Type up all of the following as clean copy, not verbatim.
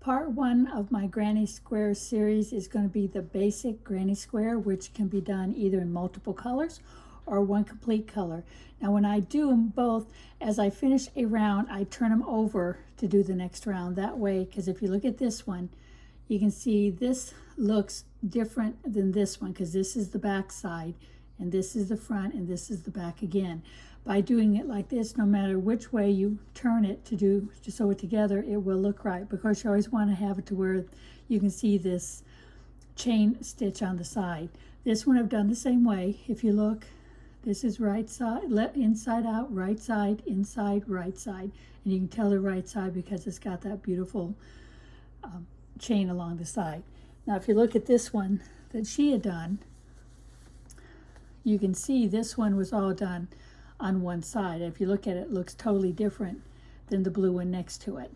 Part 1 of my granny square series is going to be the basic granny square, which can be done either in multiple colors or one complete color. Now when I do them both, as I finish a round, I turn them over to do the next round. That way, because if you look at this one, you can see this looks different than this one, because this is the back side and this is the front and this is the back again. By doing it like this, no matter which way you turn it to sew it together, it will look right, because you always want to have it to where you can see this chain stitch on the side. This one I've done the same way. If you look, this is right side, inside out, right side, inside, right side. And you can tell the right side because it's got that beautiful chain along the side. Now if you look at this one that she had done, you can see this one was all done on one side. If you look at it, it looks totally different than the blue one next to it.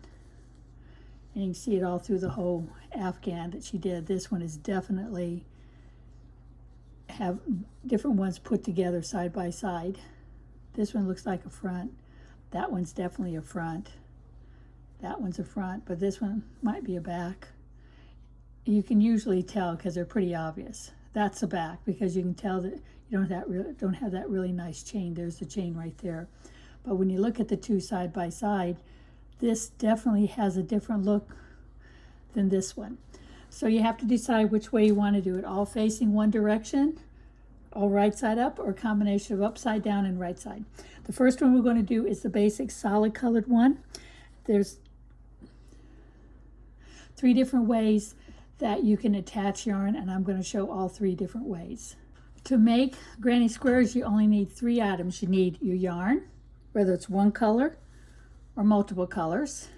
And you can see it all through the whole afghan that she did. This one is definitely have different ones put together side by side. This one looks like a front. That one's definitely a front. That one's a front, but this one might be a back. You can usually tell because they're pretty obvious. That's a back, because you can tell that you don't have that really nice chain. There's the chain right there. But when you look at the two side by side, this definitely has a different look than this one. So you have to decide which way you want to do it. All facing one direction, all right side up, or a combination of upside down and right side. The first one we're going to do is the basic solid colored one. There's 3 different ways that you can attach yarn, and I'm going to show all 3 different ways. To make granny squares, you only need 3 items. You need your yarn, whether it's one color or multiple colors,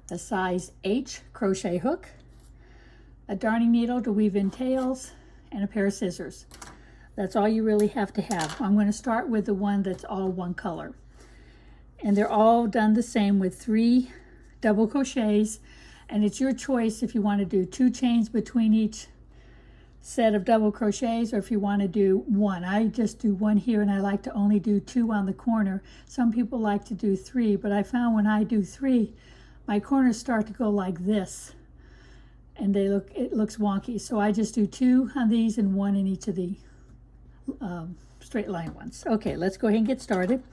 a size H crochet hook, a darning needle to weave in tails, and a pair of scissors. That's all you really have to have. I'm going to start with the one that's all one color. And they're all done the same with 3 double crochets. And it's your choice if you want to do 2 chains between each set of double crochets, or if you want to do 1. I just do 1 here, and I like to only do 2 on the corner. Some people like to do 3, but I found when I do 3, my corners start to go like this, and it looks wonky. So I just do 2 on these and 1 in each of the straight line ones. Okay, let's go ahead and get started.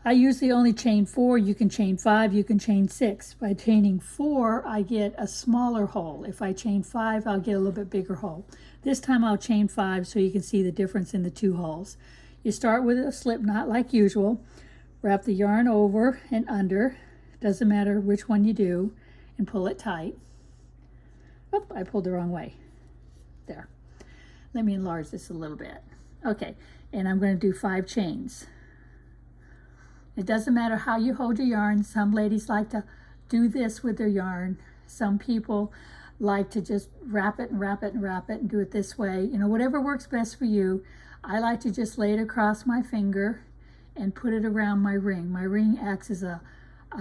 I usually only chain 4. You can chain 5, you can chain 6. By chaining 4, I get a smaller hole. If I chain 5, I'll get a little bit bigger hole. This time I'll chain 5 so you can see the difference in the 2 holes. You start with a slip knot like usual. Wrap the yarn over and under. Doesn't matter which one you do, and pull it tight. Oh, I pulled the wrong way. There. Let me enlarge this a little bit. Okay, and I'm going to do 5 chains. It doesn't matter how you hold your yarn. Some ladies like to do this with their yarn. Some people like to just wrap it and wrap it and wrap it and do it this way. You know, whatever works best for you. I like to just lay it across my finger and put it around my ring. My ring acts as a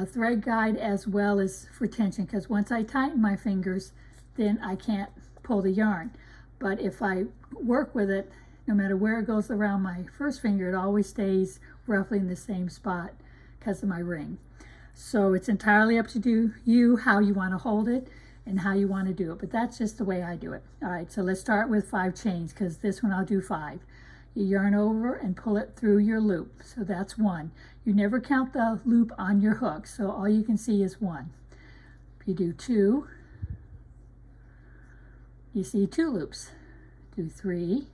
thread guide as well as for tension, because once I tighten my fingers, then I can't pull the yarn. But if I work with it, no matter where it goes around my first finger, it always stays roughly in the same spot because of my ring. So it's entirely up to you how you want to hold it and how you want to do it, but that's just the way I do it. All right, so let's start with 5 chains, because this one I'll do 5. You yarn over and pull it through your loop. So that's 1. You never count the loop on your hook, so all you can see is 1. If you do 2, you see 2 loops. Do 3,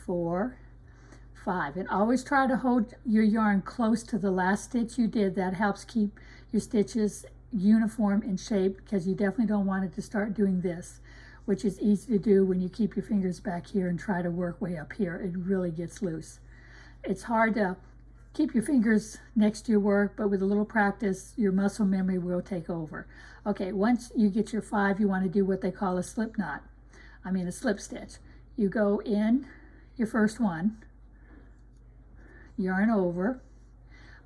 4, 5, and always try to hold your yarn close to the last stitch you did. That helps keep your stitches uniform in shape, because you definitely don't want it to start doing this, which is easy to do when you keep your fingers back here and try to work way up here. It really gets loose. It's hard to keep your fingers next to your work, but with a little practice, your muscle memory will take over. Okay, once you get your 5, you want to do what they call a slip knot. A slip stitch. You go in your first one, yarn over,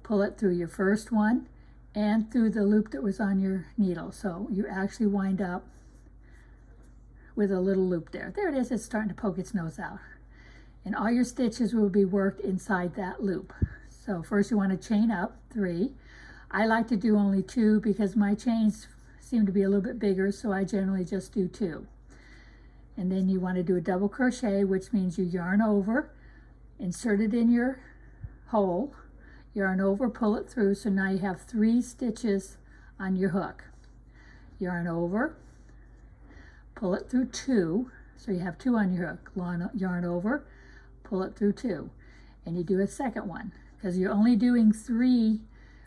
pull it through your first one and through the loop that was on your needle. So you actually wind up with a little loop there. There it is, it's starting to poke its nose out. And all your stitches will be worked inside that loop. So first you want to chain up 3. I like to do only 2 because my chains seem to be a little bit bigger, so I generally just do 2. And then you want to do a double crochet, which means you yarn over, insert it in your hole, yarn over, pull it through, so now you have 3 stitches on your hook. Yarn over, pull it through 2, so you have 2 on your hook. Yarn over, pull it through 2, and you do a second one, because you're only doing 3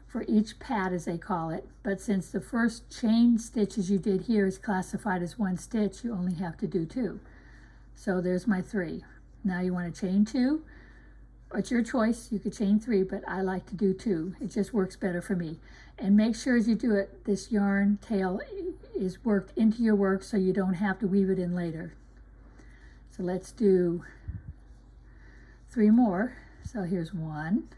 for each pad, as they call it, but since the first chain stitches you did here is classified as 1 stitch, you only have to do 2. So there's my 3. Now you want to chain 2. It's your choice. You could chain 3, but I like to do 2. It just works better for me. And make sure as you do it, this yarn tail is worked into your work so you don't have to weave it in later. So let's do 3 more. So here's 1.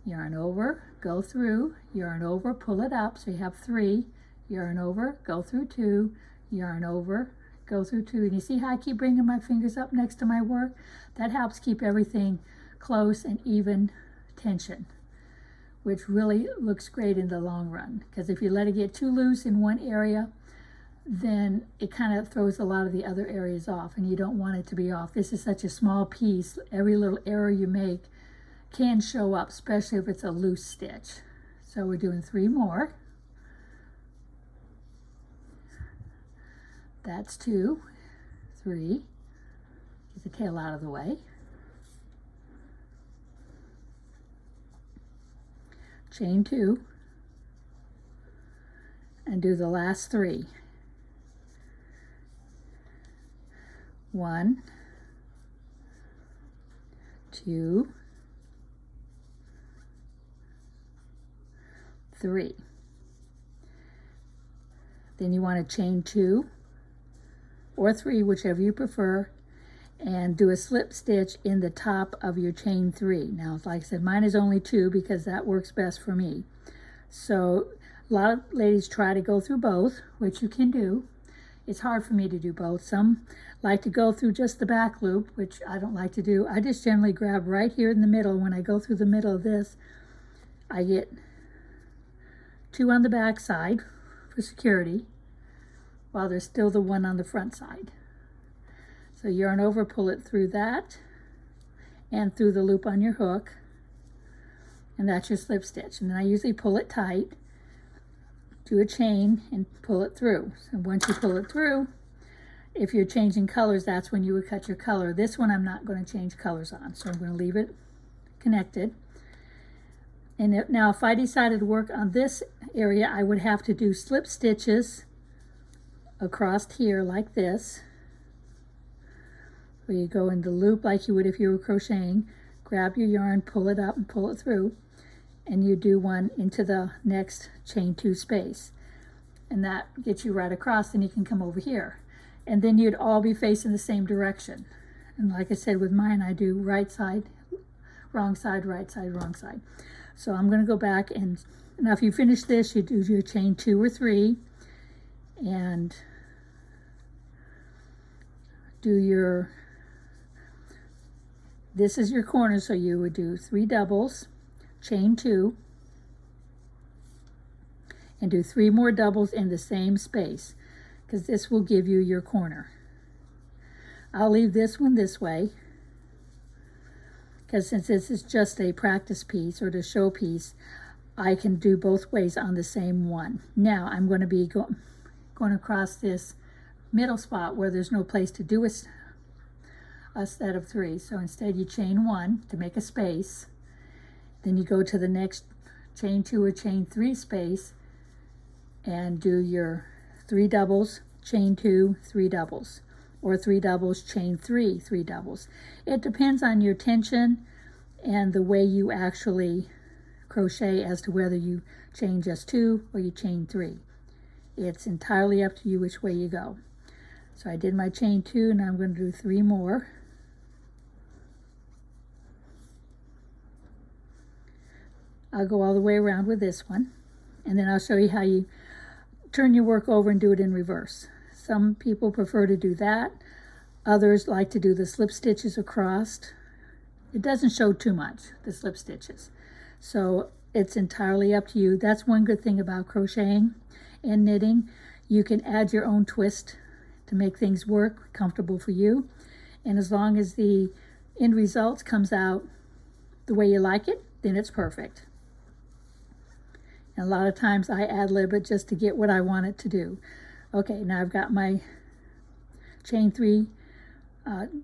Yarn over, go through, yarn over, pull it up, so you have 3, yarn over, go through 2, yarn over, go through 2. And you see how I keep bringing my fingers up next to my work? That helps keep everything close and even tension, which really looks great in the long run. Because if you let it get too loose in one area, then it kind of throws a lot of the other areas off, and you don't want it to be off. This is such a small piece. Every little error you make can show up, especially if it's a loose stitch. So we're doing 3 more. That's 2, 3. Get the tail out of the way. Chain 2 and do the last 3. 1, 2, 3. Then you want to chain 2 or 3, whichever you prefer, and do a slip stitch in the top of your chain 3. Now, like I said, mine is only 2 because that works best for me. So a lot of ladies try to go through both, which you can do. It's hard for me to do both. Some like to go through just the back loop, which I don't like to do. I just generally grab right here in the middle. When I go through the middle of this, I get 2 on the back side for security, while there's still the 1 on the front side. So yarn over, pull it through that, and through the loop on your hook, and that's your slip stitch. And then I usually pull it tight, do a chain, and pull it through. So once you pull it through, if you're changing colors, that's when you would cut your color. This one I'm not going to change colors on, so I'm going to leave it connected. And now if I decided to work on this area, I would have to do slip stitches across here like this, where you go in the loop like you would if you were crocheting, grab your yarn, pull it up and pull it through, and you do 1 into the next chain 2 space. And that gets you right across, and you can come over here. And then you'd all be facing the same direction. And like I said, with mine, I do right side, wrong side, right side, wrong side. So I'm going to go back, and now if you finish this, you do your chain 2 or 3 and do your, this is your corner, so you would do 3 doubles, chain 2, and do 3 more doubles in the same space, because this will give you your corner. I'll leave this one this way, because since this is just a practice piece or the show piece, I can do both ways on the same one. Now I'm going to be going across this middle spot where there's no place to do a set of 3. So instead you chain 1 to make a space, then you go to the next chain 2 or chain 3 space and do your 3 doubles, chain 2, 3 doubles. Or 3 doubles, chain 3, 3 doubles. It depends on your tension and the way you actually crochet as to whether you chain just 2 or you chain 3. It's entirely up to you which way you go. So I did my chain 2, and I'm going to do 3 more. I'll go all the way around with this one, and then I'll show you how you turn your work over and do it in reverse. Some people prefer to do that. Others like to do the slip stitches across it doesn't show too much, the slip stitches. So it's entirely up to you. That's one good thing about crocheting and knitting. You can add your own twist to make things work comfortable for you. And as long as the end result comes out the way you like it, then it's perfect. And a lot of times I ad-lib it just to get what I want it to do. Okay, now I've got my chain 3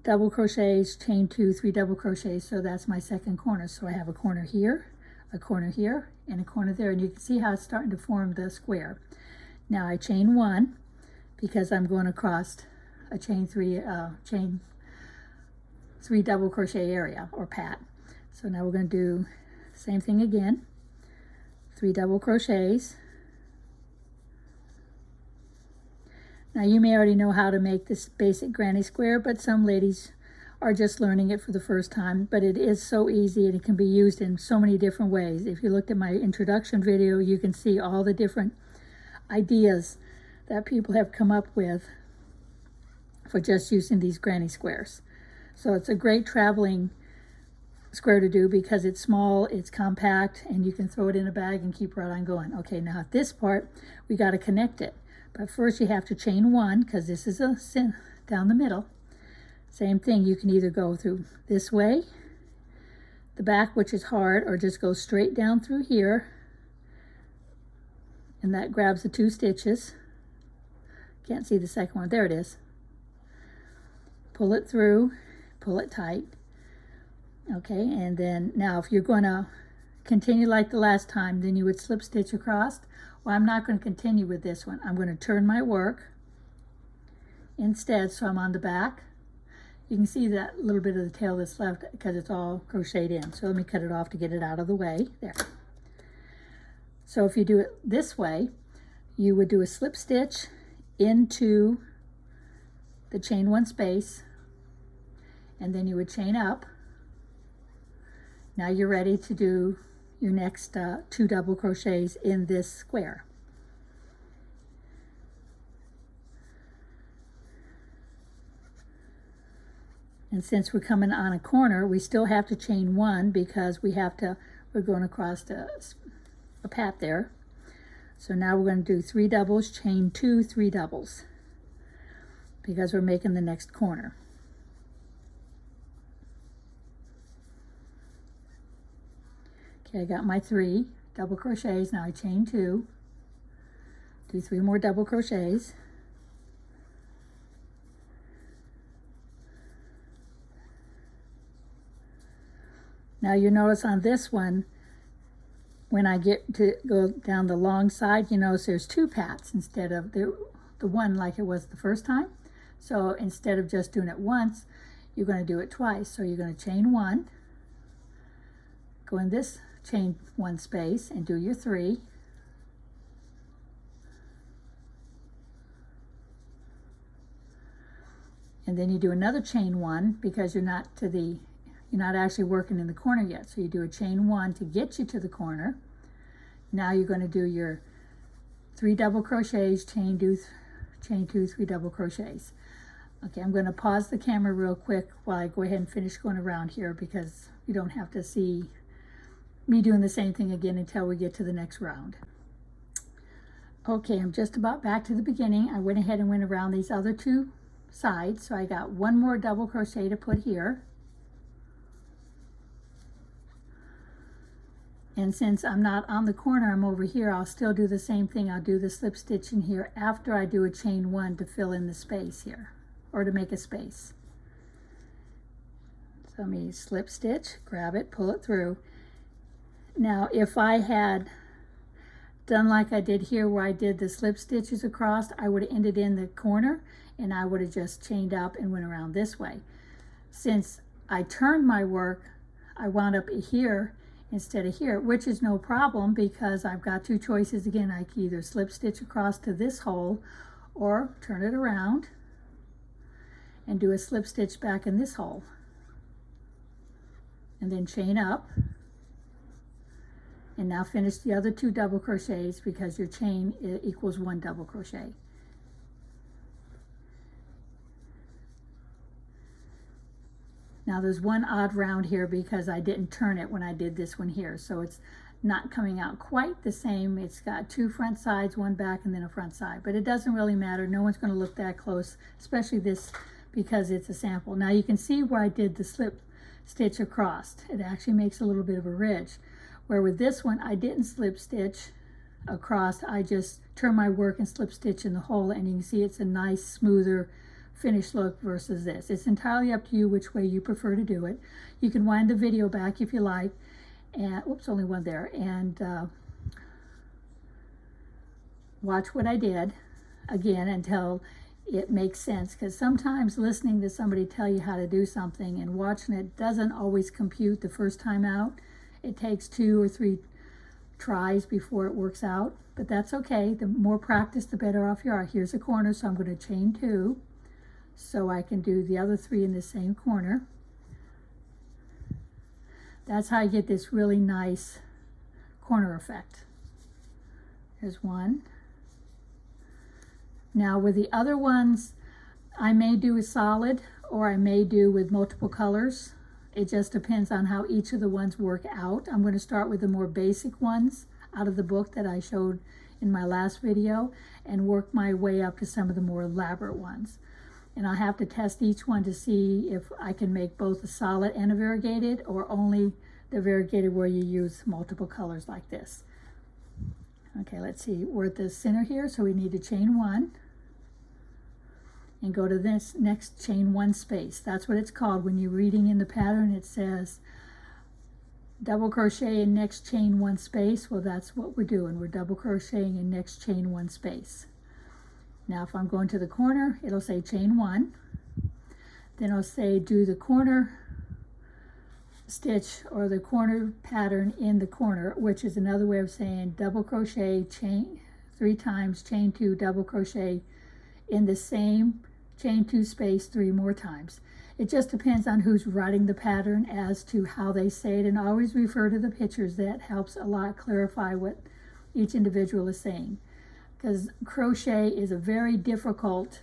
double crochets, chain 2, 3 double crochets, so that's my second corner. So I have a corner here, and a corner there, and you can see how it's starting to form the square. Now I chain 1 because I'm going across a chain 3 double crochet area or pat. So now we're going to do the same thing again, 3 double crochets. Now you may already know how to make this basic granny square, but some ladies are just learning it for the first time. But it is so easy and it can be used in so many different ways. If you looked at my introduction video, you can see all the different ideas that people have come up with for just using these granny squares. So it's a great traveling square to do because it's small, it's compact, and you can throw it in a bag and keep right on going. Okay, now at this part, we got to connect it. But first you have to chain 1 because this is a down the middle. Same thing, you can either go through this way, the back, which is hard, or just go straight down through here. And that grabs the 2 stitches. Can't see the second one. There it is. Pull it through, pull it tight. Okay, and then now if you're going to continue like the last time, then you would slip stitch across. Well, I'm not going to continue with this one. I'm going to turn my work instead, so I'm on the back. You can see that little bit of the tail that's left because it's all crocheted in. So let me cut it off to get it out of the way. There. So if you do it this way, you would do a slip stitch into the chain 1 space, and then you would chain up. Now you're ready to do your next 2 double crochets in this square. And since we're coming on a corner, we still have to chain 1 because we're going across a pat there. So now we're going to do 3 doubles, chain 2, 3 doubles because we're making the next corner. Okay, I got my 3 double crochets. Now I chain 2, do 3 more double crochets. Now you notice on this one, when I get to go down the long side, you notice there's 2 pats instead of the one like it was the first time. So instead of just doing it once, you're going to do it twice. So you're going to chain 1, go in this chain 1 space and do your 3. And then you do another chain 1 because you're not actually working in the corner yet. So you do a chain 1 to get you to the corner. Now you're going to do your 3 double crochets, chain 2, 3 double crochets. Okay, I'm going to pause the camera real quick while I go ahead and finish going around here because you don't have to see me doing the same thing again until we get to the next round. Okay, I'm just about back to the beginning. I went ahead and went around these other 2 sides. So I got 1 more double crochet to put here. And since I'm not on the corner, I'm over here, I'll still do the same thing. I'll do the slip stitch in here after I do a chain 1 to fill in the space here, or to make a space. So let me slip stitch, grab it, pull it through. Now, if I had done like I did here where I did the slip stitches across, I would have ended in the corner and I would have just chained up and went around this way. Since I turned my work, I wound up here instead of here, which is no problem because I've got 2 choices again. I can either slip stitch across to this hole or turn it around and do a slip stitch back in this hole and then chain up. And now finish the other 2 double crochets because your chain equals 1 double crochet. Now there's one odd round here because I didn't turn it when I did this one here, so it's not coming out quite the same. It's got two front sides, one back, and then a front side, but it doesn't really matter. No one's going to look that close, especially this, because it's a sample. Now you can see where I did the slip stitch across. It actually makes a little bit of a ridge, where with this one I didn't slip stitch across. I just turn my work and slip stitch in the hole, and you can see it's a nice smoother finished look versus this. It's entirely up to you which way you prefer to do it. You can wind the video back if you like, and whoops, only one there, and watch what I did again until it makes sense, because sometimes listening to somebody tell you how to do something and watching it doesn't always compute the first time out. It takes 2 or 3 tries before it works out, but that's okay. The more practice, the better off you are. Here's a corner, so I'm going to chain 2 so I can do the other 3 in the same corner. That's how I get this really nice corner effect. There's one. Now with the other ones, I may do a solid or I may do with multiple colors. It just depends on how each of the ones work out. I'm going to start with the more basic ones out of the book that I showed in my last video and work my way up to some of the more elaborate ones. And I'll have to test each one to see if I can make both a solid and a variegated, or only the variegated where you use multiple colors like this. Okay, let's see, we're at the center here, so we need to chain 1 and go to this next chain 1 space. That's what it's called. When you're reading in the pattern, it says double crochet in next chain 1 space. Well, that's what we're doing. We're double crocheting in next chain 1 space. Now if I'm going to the corner, it'll say chain 1. Then it'll say do the corner stitch or the corner pattern in the corner, which is another way of saying double crochet, chain 3 times, chain 2, double crochet in the same chain 2 space 3 more times. It just depends on who's writing the pattern as to how they say it, and always refer to the pictures. That helps a lot clarify what each individual is saying, because crochet is a very difficult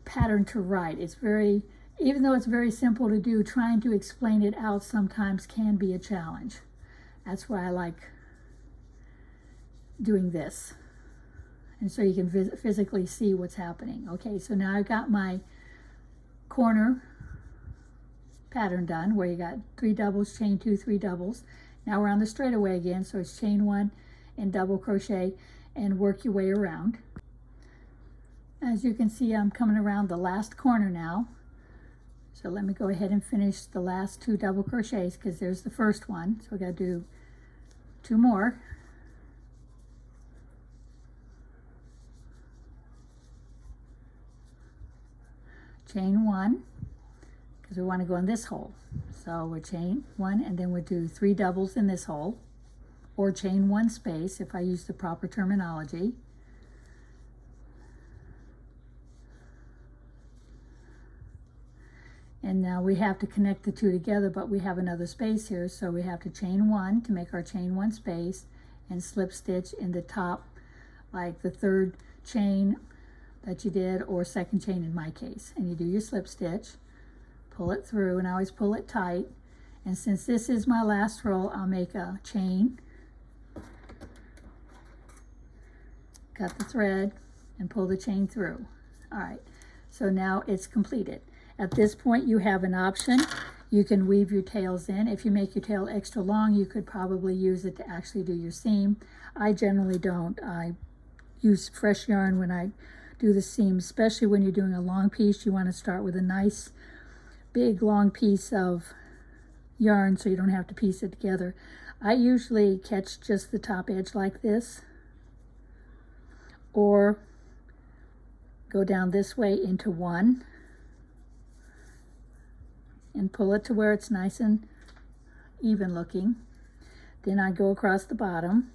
pattern to write. It's very, even though it's very simple to do, trying to explain it out sometimes can be a challenge. That's why I like doing this. And so you can physically see what's happening. Okay, so now I've got my corner pattern done, where you got 3 doubles, chain 2, 3 doubles. Now we're on the straightaway again, so it's chain 1 and double crochet and work your way around. As you can see, I'm coming around the last corner now. So let me go ahead and finish the last 2 double crochets, because there's the first one. So we got to do 2 more. Chain 1, because we want to go in this hole. So we'll chain 1 and then we'll do 3 doubles in this hole, or chain 1 space if I use the proper terminology. And now we have to connect the 2 together, but we have another space here, so we have to chain 1 to make our chain 1 space and slip stitch in the top, like the 3rd chain that you did, or 2nd chain in my case. And you do your slip stitch, pull it through, and I always pull it tight. And since this is my last row, I'll make a chain, cut the thread, and pull the chain through. All right, so now it's completed. At this point, you have an option. You can weave your tails in. If you make your tail extra long, you could probably use it to actually do your seam. I generally don't. I use fresh yarn when I do the seam, especially when you're doing a long piece. You want to start with a nice big long piece of yarn so you don't have to piece it together. I usually catch just the top edge like this, or go down this way into 1 and pull it to where it's nice and even looking. Then I go across the bottom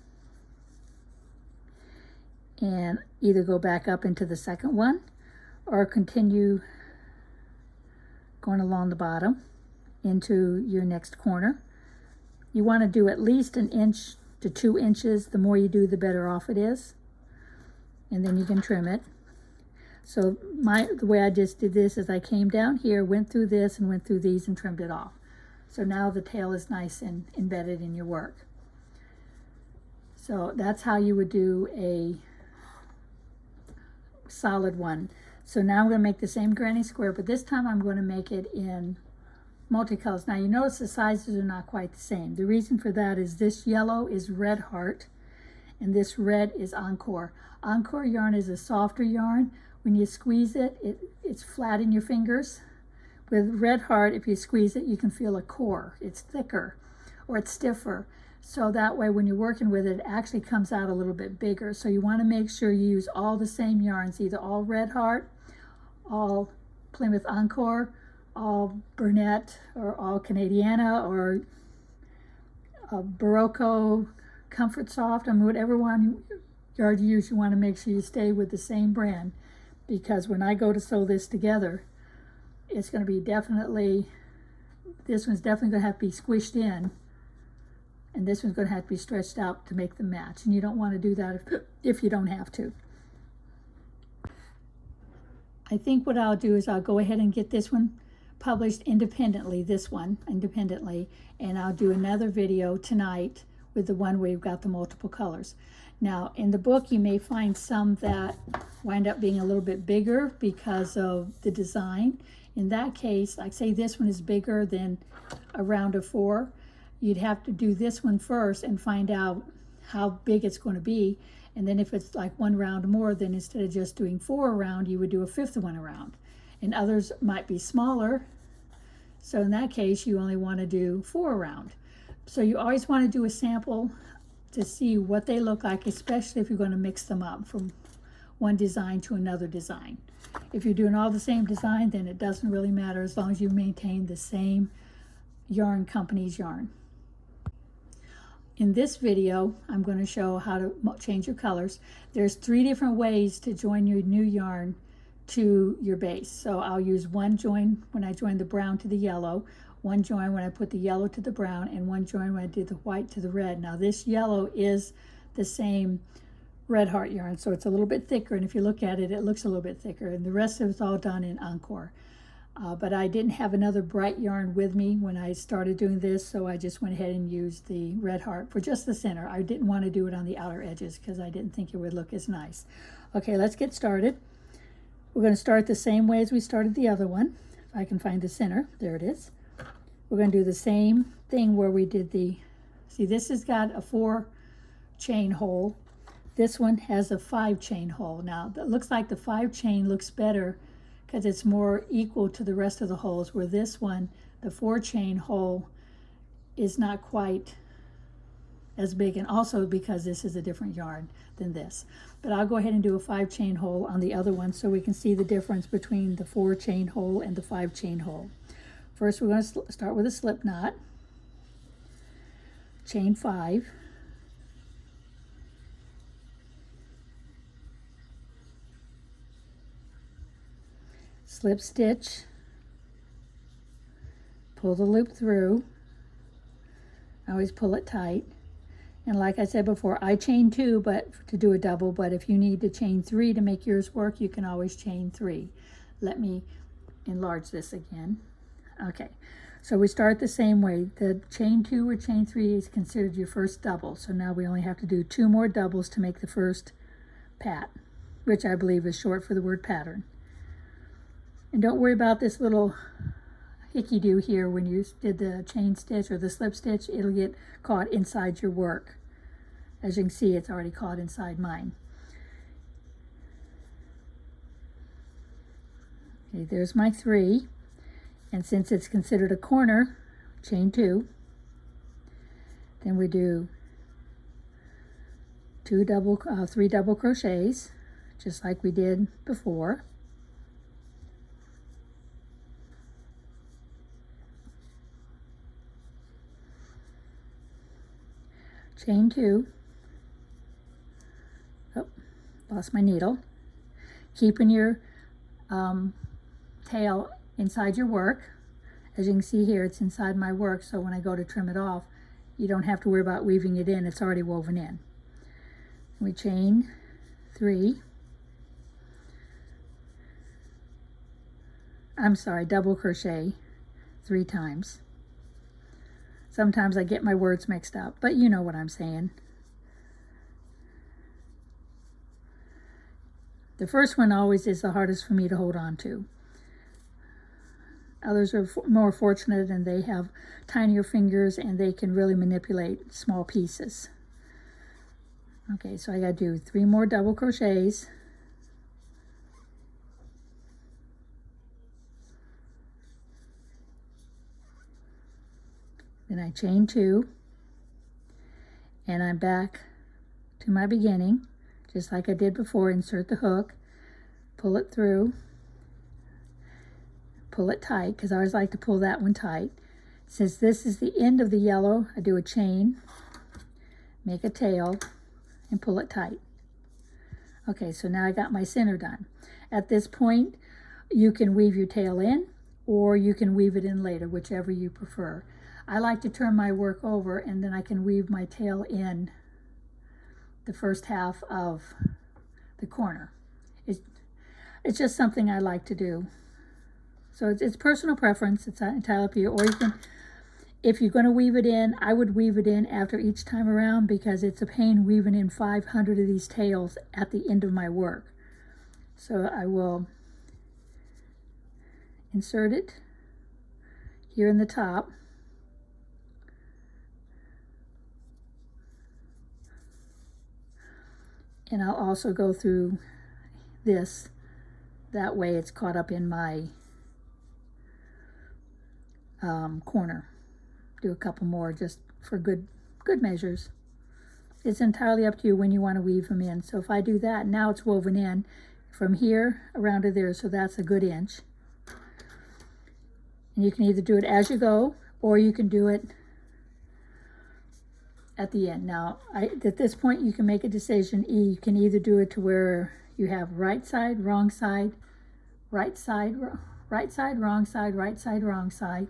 and either go back up into the 2nd one or continue going along the bottom into your next corner. You want to do at least 1 inch to 2 inches. The more you do, the better off it is. And then you can trim it. So the way I just did this is I came down here, went through this and went through these and trimmed it off. So now the tail is nice and embedded in your work. So that's how you would do a solid one. So now I'm going to make the same granny square, but this time I'm going to make it in multicolors. Now you notice the sizes are not quite the same. The reason for that is this yellow is Red Heart and this red is Encore. Encore yarn is a softer yarn. When you squeeze it, it's flat in your fingers. With Red Heart, if you squeeze it, you can feel a core. It's thicker or it's stiffer. So that way when you're working with it, it actually comes out a little bit bigger. So you want to make sure you use all the same yarns, either all Red Heart, all Plymouth Encore, all Burnett, or all Canadiana, or Barocco Comfort Soft. I mean, whatever one yard you use, you want to make sure you stay with the same brand, because when I go to sew this together, it's going to be definitely, this one's definitely going to have to be squished in, and this one's going to have to be stretched out to make them match. And you don't want to do that if you don't have to. I think what I'll do is I'll go ahead and get this one published independently, and I'll do another video tonight with the one where you've got the multiple colors. Now in the book you may find some that wind up being a little bit bigger because of the design. In that case, like say this one is bigger than a round of 4, you'd have to do this one first and find out how big it's going to be, and then if it's like 1 round more, then instead of just doing 4 around, you would do a 5th one around. And others might be smaller, so in that case you only want to do 4 around. So you always want to do a sample to see what they look like, especially if you're going to mix them up from one design to another design. If you're doing all the same design, then it doesn't really matter as long as you maintain the same yarn company's yarn. In this video, I'm going to show how to change your colors. There's 3 different ways to join your new yarn to your base. So I'll use one join when I join the brown to the yellow, one join when I put the yellow to the brown, and one join when I did the white to the red. Now this yellow is the same Red Heart yarn, so it's a little bit thicker, and if you look at it, it looks a little bit thicker, and the rest of it's all done in Encore. But I didn't have another bright yarn with me when I started doing this, so I just went ahead and used the Red Heart for just the center. I didn't want to do it on the outer edges because I didn't think it would look as nice. Okay, let's get started. We're going to start the same way as we started the other one. If I can find the center, there it is. We're going to do the same thing where we did the, see this has got a 4 chain hole. This one has a 5 chain hole. Now it looks like the 5 chain looks better because it's more equal to the rest of the holes, where this one, the 4 chain hole, is not quite as big, and also because this is a different yarn than this. But I'll go ahead and do a 5 chain hole on the other one so we can see the difference between the 4 chain hole and the 5 chain hole. First we're going to start with a slip knot, chain 5, slip stitch, pull the loop through. I always pull it tight, and like I said before, I chain 2 but to do a double, but if you need to chain 3 to make yours work, you can always chain 3. Let me enlarge this again. Okay, so we start the same way. The chain 2 or chain 3 is considered your first double, so now we only have to do 2 more doubles to make the first pat, which I believe is short for the word pattern. And don't worry about this little hickey-do here when you did the chain stitch or the slip stitch. It'll get caught inside your work. As you can see, it's already caught inside mine. Okay, there's my 3. And since it's considered a corner, chain 2. Then we do 3 double crochets, just like we did before. Chain 2. Oh, lost my needle. Keeping your tail inside your work. As you can see here, it's inside my work, so when I go to trim it off, you don't have to worry about weaving it in. It's already woven in. We chain 3, double crochet 3 times. Sometimes I get my words mixed up, but you know what I'm saying. The first one always is the hardest for me to hold on to. Others are more fortunate and they have tinier fingers and they can really manipulate small pieces. Okay, so I got to do 3 more double crochets. Then I chain 2, and I'm back to my beginning, just like I did before. Insert the hook, pull it through, pull it tight, because I always like to pull that one tight. Since this is the end of the yellow, I do a chain, make a tail, and pull it tight. Okay, so now I got my center done. At this point, you can weave your tail in, or you can weave it in later, whichever you prefer. I like to turn my work over and then I can weave my tail in the first half of the corner. It's just something I like to do. So it's personal preference. It's entirely up to you. Or you can, if you're going to weave it in, I would weave it in after each time around because it's a pain weaving in 500 of these tails at the end of my work. So I will insert it here in the top. And I'll also go through this. That way it's caught up in my corner. Do a couple more just for good measures. It's entirely up to you when you want to weave them in. So if I do that, now it's woven in from here around to there, so that's a good inch. And you can either do it as you go, or you can do it at the end. Now, at this point, you can make a decision. You can either do it to where you have right side, wrong side, right side, right side, wrong side, right side, wrong side,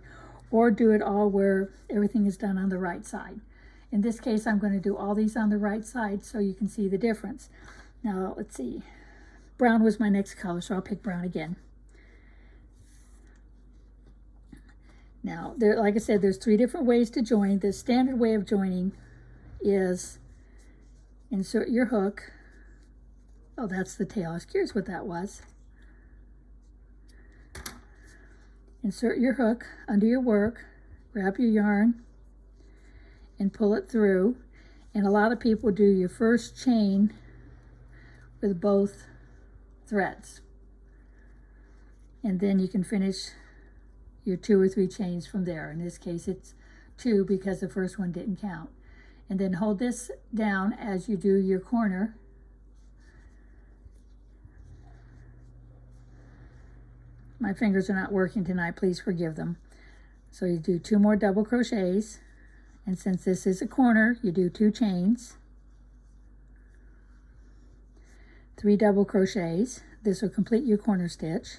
or do it all where everything is done on the right side. In this case, I'm going to do all these on the right side so you can see the difference. Now, let's see. Brown was my next color, so I'll pick brown again. Now, like I said, there's 3 different ways to join. The standard way of joining is insert your hook. Oh, that's the tail. I was curious what that was. Insert your hook under your work, grab your yarn, and pull it through. And a lot of people do your first chain with both threads. And then you can finish your 2 or 3 chains from there. In this case, it's 2 because the first one didn't count. And then hold this down as you do your corner. My fingers are not working tonight, please forgive them. So you do 2 more double crochets, and since this is a corner, you do 2 chains, 3 double crochets. This will complete your corner stitch.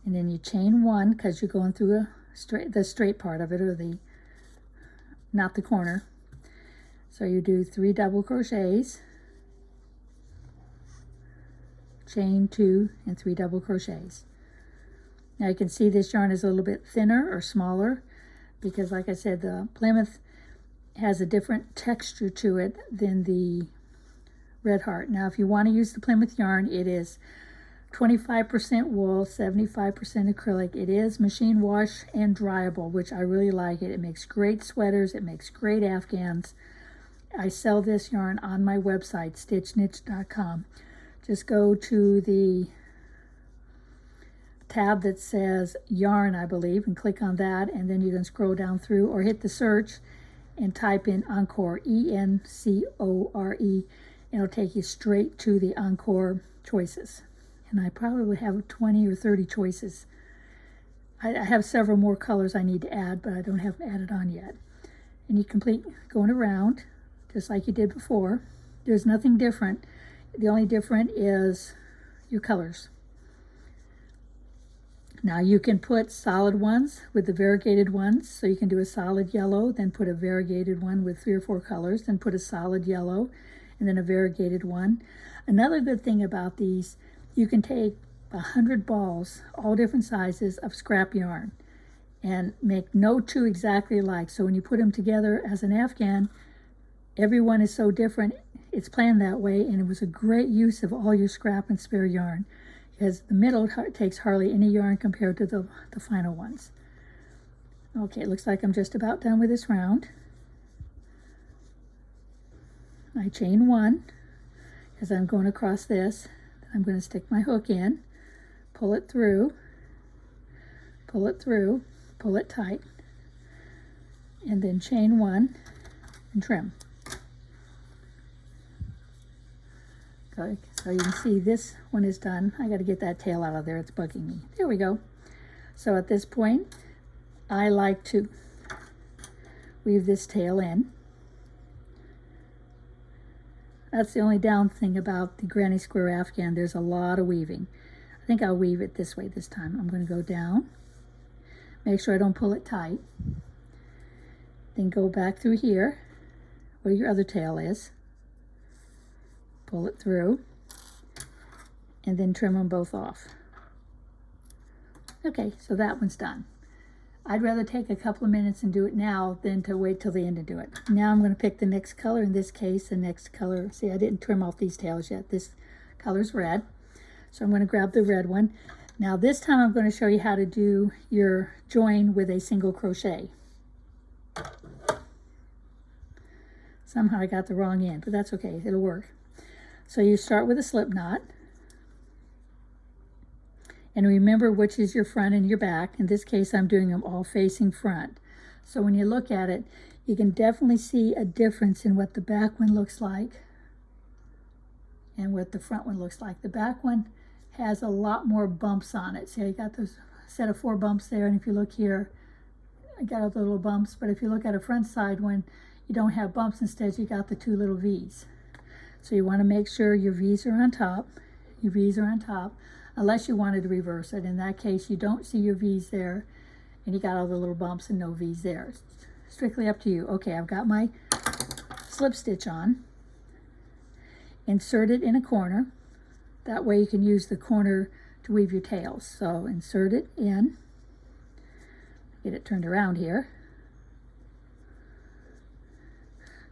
And then you chain 1 because you're going through the straight part of it, or not the corner. So you do 3 double crochets, chain 2, and 3 double crochets. Now you can see this yarn is a little bit thinner or smaller because, like I said, the Plymouth has a different texture to it than the Red Heart. Now if you want to use the Plymouth yarn, it is 25% wool, 75% acrylic. It is machine wash and dryable, which I really like it. It makes great sweaters. It makes great Afghans. I sell this yarn on my website, stitchniche.com. Just go to the tab that says yarn, I believe, and click on that, and then you can scroll down through or hit the search and type in Encore, E-N-C-O-R-E, and it'll take you straight to the Encore choices. And I probably have 20 or 30 choices. I have several more colors I need to add, but I don't have them added on yet. And you complete going around, just like you did before. There's nothing different. The only different is your colors. Now you can put solid ones with the variegated ones, so you can do a solid yellow, then put a variegated one with 3 or 4 colors, then put a solid yellow, and then a variegated one. Another good thing about these, you can take 100 balls, all different sizes of scrap yarn, and make no two exactly alike. So when you put them together as an afghan, every one is so different. It's planned that way, and it was a great use of all your scrap and spare yarn, because the middle takes hardly any yarn compared to the final ones. Okay, it looks like I'm just about done with this round. I chain 1 as I'm going across this. I'm going to stick my hook in, pull it through, pull it through, pull it tight, and then chain 1 and trim. Okay, so you can see this one is done. I got to get that tail out of there. It's bugging me. There we go. So at this point, I like to weave this tail in. That's the only down thing about the granny square afghan. There's a lot of weaving. I think I'll weave it this way this time. I'm going to go down. Make sure I don't pull it tight. Then go back through here where your other tail is. Pull it through, and then trim them both off. Okay, so that one's done. I'd rather take a couple of minutes and do it now than to wait till the end to do it. Now I'm going to pick the next color. In this case, the next color, see, I didn't trim off these tails yet. This color's red. So I'm going to grab the red one. Now this time I'm going to show you how to do your join with a single crochet. Somehow I got the wrong end, but that's okay, it'll work. So you start with a slip knot, and remember which is your front and your back. In this case, I'm doing them all facing front. So when you look at it, you can definitely see a difference in what the back one looks like and what the front one looks like. The back one has a lot more bumps on it. See, I got those set of 4 bumps there, and if you look here, I got all the little bumps, but if you look at a front side one, you don't have bumps. Instead, you got the 2 little V's. So you want to make sure your V's are on top. Your V's are on top, unless you wanted to reverse it. In that case, you don't see your V's there, and you got all the little bumps and no V's there. It's strictly up to you. Okay, I've got my slip stitch on. Insert it in a corner. That way you can use the corner to weave your tails. So insert it in. Get it turned around here.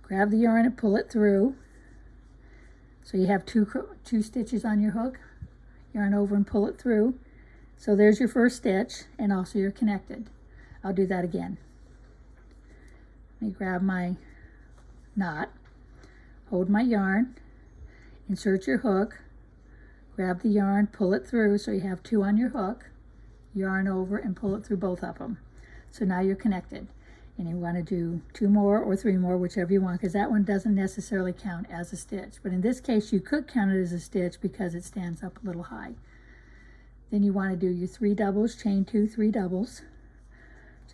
Grab the yarn and pull it through. So you have two stitches on your hook, yarn over and pull it through. So there's your first stitch, and also you're connected. I'll do that again. Let me grab my knot, hold my yarn, insert your hook, grab the yarn, pull it through so you have 2 on your hook, yarn over and pull it through both of them. So now you're connected. And you want to do 2 more or 3 more, whichever you want, because that one doesn't necessarily count as a stitch. But in this case, you could count it as a stitch because it stands up a little high. Then you want to do your 3 doubles, chain 2, 3 doubles,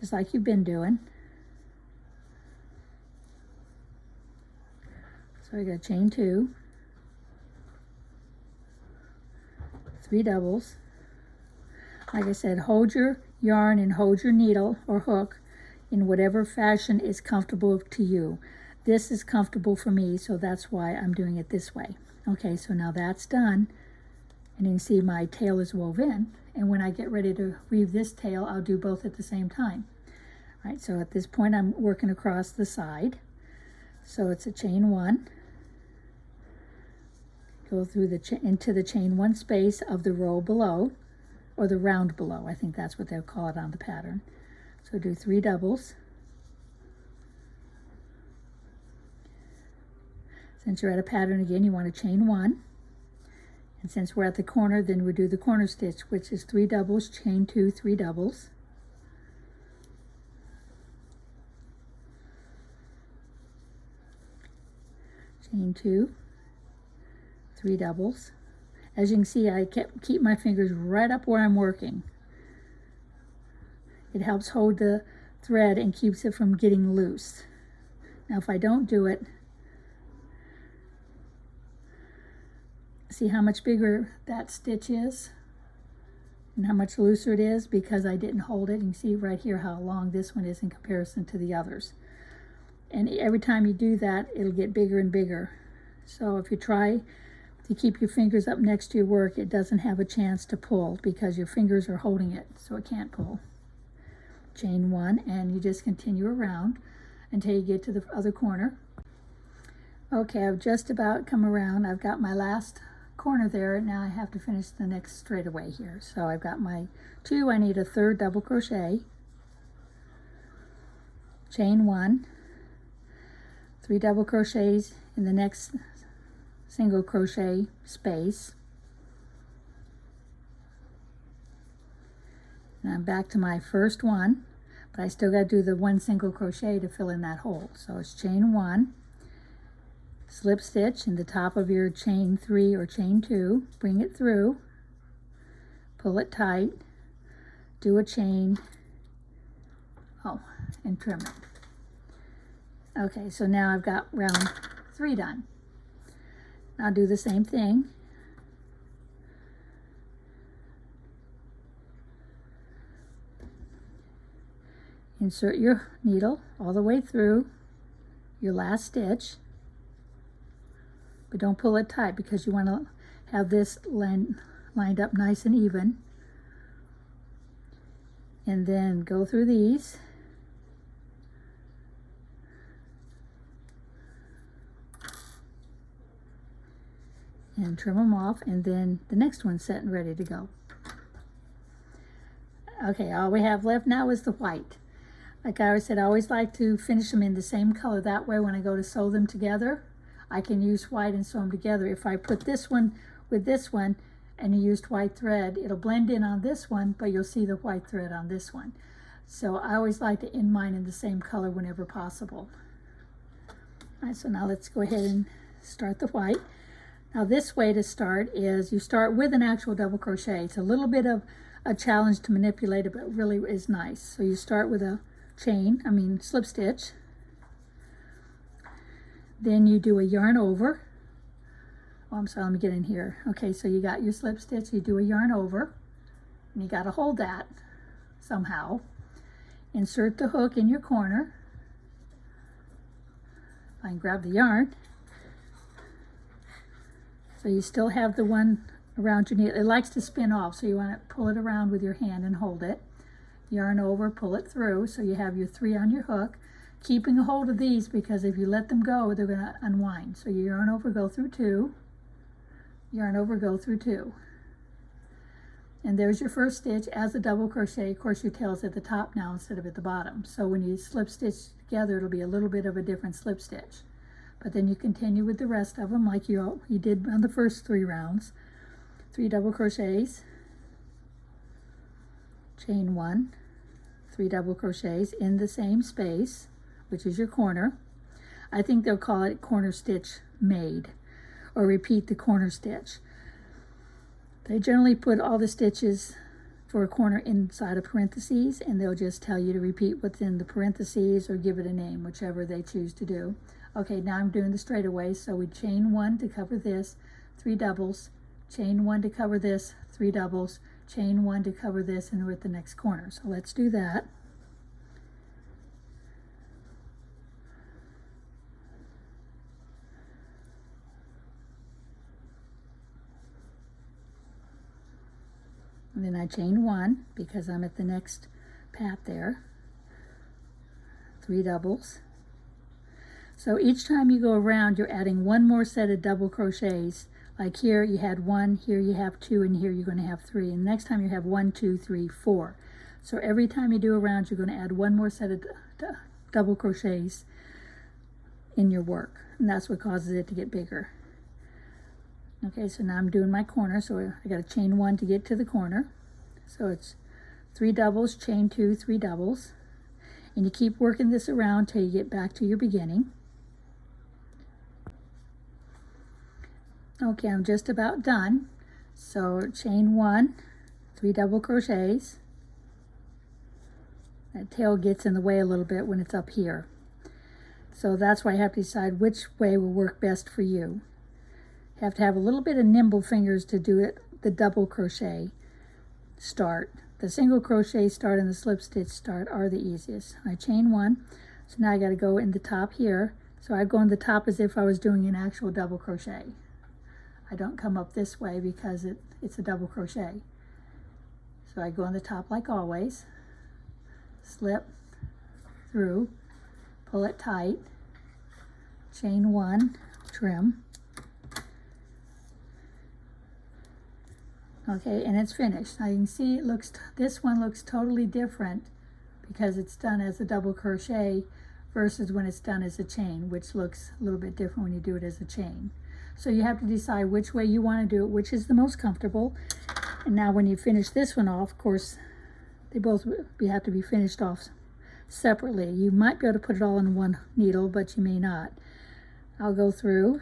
just like you've been doing. So I got chain 2, 3 doubles. Like I said, hold your yarn and hold your needle or hook in whatever fashion is comfortable to you. This is comfortable for me, so that's why I'm doing it this way. Okay, so now that's done, and you can see my tail is woven, and when I get ready to weave this tail, I'll do both at the same time. All right, so at this point, I'm working across the side. So it's a chain 1. Go through into the chain 1 space of the row below, or the round below. I think that's what they'll call it on the pattern. So do 3 doubles. Since you're at a pattern again, you want to chain 1. And since we're at the corner, then we do the corner stitch, which is 3 doubles, chain 2, 3 doubles. Chain 2, 3 doubles. As you can see, I keep my fingers right up where I'm working. It helps hold the thread and keeps it from getting loose. Now if I don't do it, see how much bigger that stitch is? And how much looser it is because I didn't hold it. You can see right here how long this one is in comparison to the others. And every time you do that, it'll get bigger and bigger. So if you try to keep your fingers up next to your work, it doesn't have a chance to pull because your fingers are holding it, so it can't pull. Chain 1, and you just continue around until you get to the other corner. Okay, I've just about come around. I've got my last corner there. Now I have to finish the next straightaway here. So I've got my 2, I need a third double crochet, chain 1, 3 double crochets in the next single crochet space, and I'm back to my first one, but I still got to do the 1 single crochet to fill in that hole. So it's chain 1, slip stitch in the top of your chain 3 or chain 2, bring it through, pull it tight, do a chain, and trim it. Okay, so now I've got round 3 done. I'll do the same thing. Insert your needle all the way through your last stitch, but don't pull it tight because you want to have this lined up nice and even. And then go through these. And trim them off, and then the next one's set and ready to go. Okay, all we have left now is the white. Like I always said, I always like to finish them in the same color. That way when I go to sew them together, I can use white and sew them together. If I put this one with this one and you used white thread, it'll blend in on this one, but you'll see the white thread on this one. So I always like to end mine in the same color whenever possible. All right, so now let's go ahead and start the white. Now this way to start is you start with an actual double crochet. It's a little bit of a challenge to manipulate it, but it really is nice. So you start with a slip stitch. Then you do a yarn over. Oh, I'm sorry, let me get in here. Okay, so you got your slip stitch, you do a yarn over, and you got to hold that somehow. Insert the hook in your corner. I can grab the yarn. So you still have the one around your needle. It likes to spin off, so you want to pull it around with your hand and hold it. Yarn over, pull it through, so you have your 3 on your hook. Keeping a hold of these because if you let them go, they're going to unwind. So you yarn over, go through 2. Yarn over, go through 2. And there's your first stitch as a double crochet. Of course, your tail's at the top now instead of at the bottom. So when you slip stitch together, it'll be a little bit of a different slip stitch. But then you continue with the rest of them like you did on the first 3 rounds. 3 double crochets, chain 1, 3 double crochets in the same space, which is your corner. I think they'll call it corner stitch made, or repeat the corner stitch. They generally put all the stitches for a corner inside of parentheses, and they'll just tell you to repeat what's in the parentheses or give it a name, whichever they choose to do. Okay, now I'm doing the straightaway, so we chain 1 to cover this, 3 doubles, chain 1 to cover this, 3 doubles, chain 1 to cover this, and we're at the next corner. So let's do that. And then I chain 1 because I'm at the next path there, 3 doubles. So each time you go around, you're adding 1 more set of double crochets. Like here you had 1, here you have 2, and here you're going to have 3. And next time you have 1, 2, 3, 4. So every time you do a round, you're going to add 1 more set of double crochets in your work. And that's what causes it to get bigger. Okay, so now I'm doing my corner. So I got to chain 1 to get to the corner. So it's 3 doubles, chain 2, 3 doubles. And you keep working this around till you get back to your beginning. Okay, I'm just about done. So chain 1, 3 double crochets. That tail gets in the way a little bit when it's up here. So that's why you have to decide which way will work best for you. You have to have a little bit of nimble fingers to do it, the double crochet. start. The single crochet start and the slip stitch start are the easiest. I chain one, so now I got to go in the top here. So I go in the top as if I was doing an actual double crochet. I don't come up this way because it's a double crochet. So I go on the top like always, slip through, pull it tight, chain one, trim. Okay, and it's finished. Now you can see this one looks totally different because it's done as a double crochet versus when it's done as a chain, which looks a little bit different when you do it as a chain. So you have to decide which way you want to do it, which is the most comfortable. And now when you finish this one off, of course, they both have to be finished off separately. You might be able to put it all in one needle, but you may not. I'll go through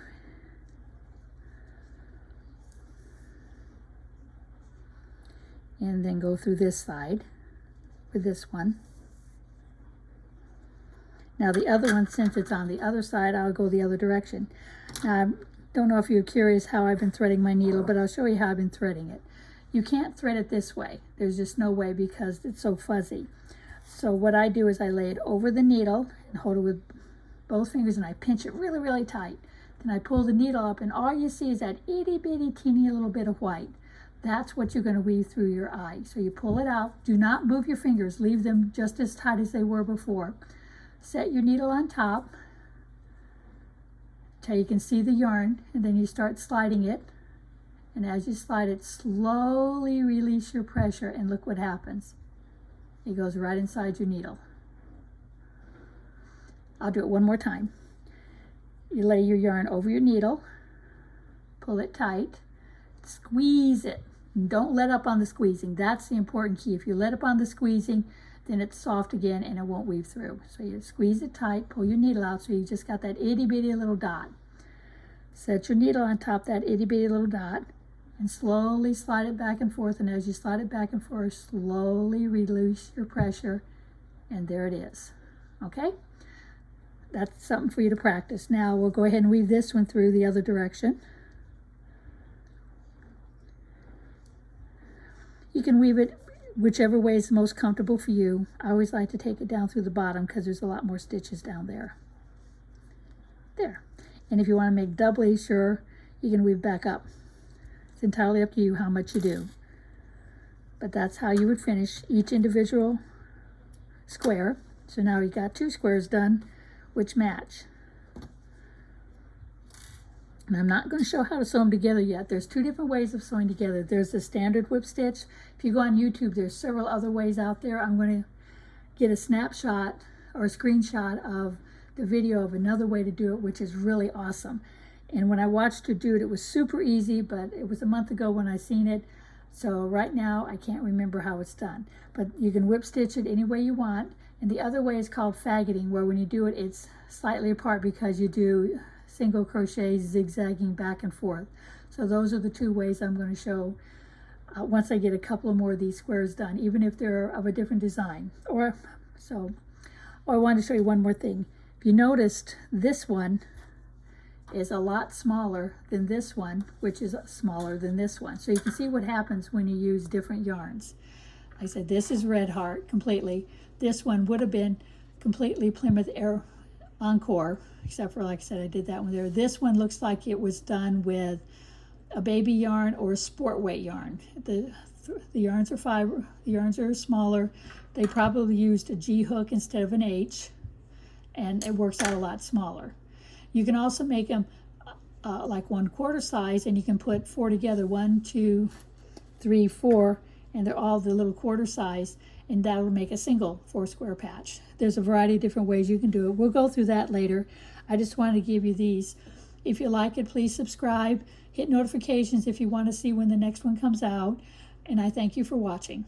and then go through this side with this one. Now the other one, since it's on the other side, I'll go the other direction. Now, I don't know if you're curious how I've been threading my needle, but I'll show you how I've been threading it. You can't thread it this way. There's just no way because it's so fuzzy. So what I do is I lay it over the needle and hold it with both fingers and I pinch it really, really tight. Then I pull the needle up and all you see is that itty bitty teeny little bit of white. That's what you're going to weave through your eye. So you pull it out. Do not move your fingers. Leave them just as tight as they were before. Set your needle on top till you can see the yarn, and then you start sliding it. And as you slide it, slowly release your pressure, and look what happens. It goes right inside your needle. I'll do it one more time. You lay your yarn over your needle, pull it tight, squeeze it. Don't let up on the squeezing. That's the important key. If you let up on the squeezing, then it's soft again and it won't weave through. So you squeeze it tight, pull your needle out so you just got that itty bitty little dot. Set your needle on top of that itty bitty little dot and slowly slide it back and forth. And as you slide it back and forth, slowly release your pressure, and there it is. Okay? That's something for you to practice. Now we'll go ahead and weave this one through the other direction. You can weave it whichever way is most comfortable for you. I always like to take it down through the bottom because there's a lot more stitches down there. There. And if you want to make doubly sure, you can weave back up. It's entirely up to you how much you do. But that's how you would finish each individual square. So now you got 2 squares done, which match. And I'm not going to show how to sew them together yet. There's 2 different ways of sewing together. There's the standard whip stitch. If you go on YouTube, there's several other ways out there. I'm going to get a snapshot or a screenshot of the video of another way to do it, which is really awesome. And when I watched her do it, it was super easy, but it was a month ago when I seen it. So right now, I can't remember how it's done. But you can whip stitch it any way you want. And the other way is called faggoting, where when you do it, it's slightly apart because you do single crochet zigzagging back and forth. So those are the 2 ways I'm going to show once I get a couple of more of these squares done, even if they're of a different design. I wanted to show you one more thing. If you noticed, this one is a lot smaller than this one, which is smaller than this one. So you can see what happens when you use different yarns. Like I said, this is Red Heart completely. This one would have been completely Plymouth Air Encore, except for, like I said, I did that one there. This one looks like it was done with a baby yarn or a sport weight yarn. The yarns are fiber, the yarns are smaller. They probably used a G hook instead of an H, and it works out a lot smaller. You can also make them like 1/4 size, and you can put 4 together, 1, 2, 3, 4, and they're all the little quarter size, and that'll make a single 4 square patch. There's a variety of different ways you can do it. We'll go through that later. I just wanted to give you these. If you like it, please subscribe. Hit notifications if you want to see when the next one comes out. And I thank you for watching.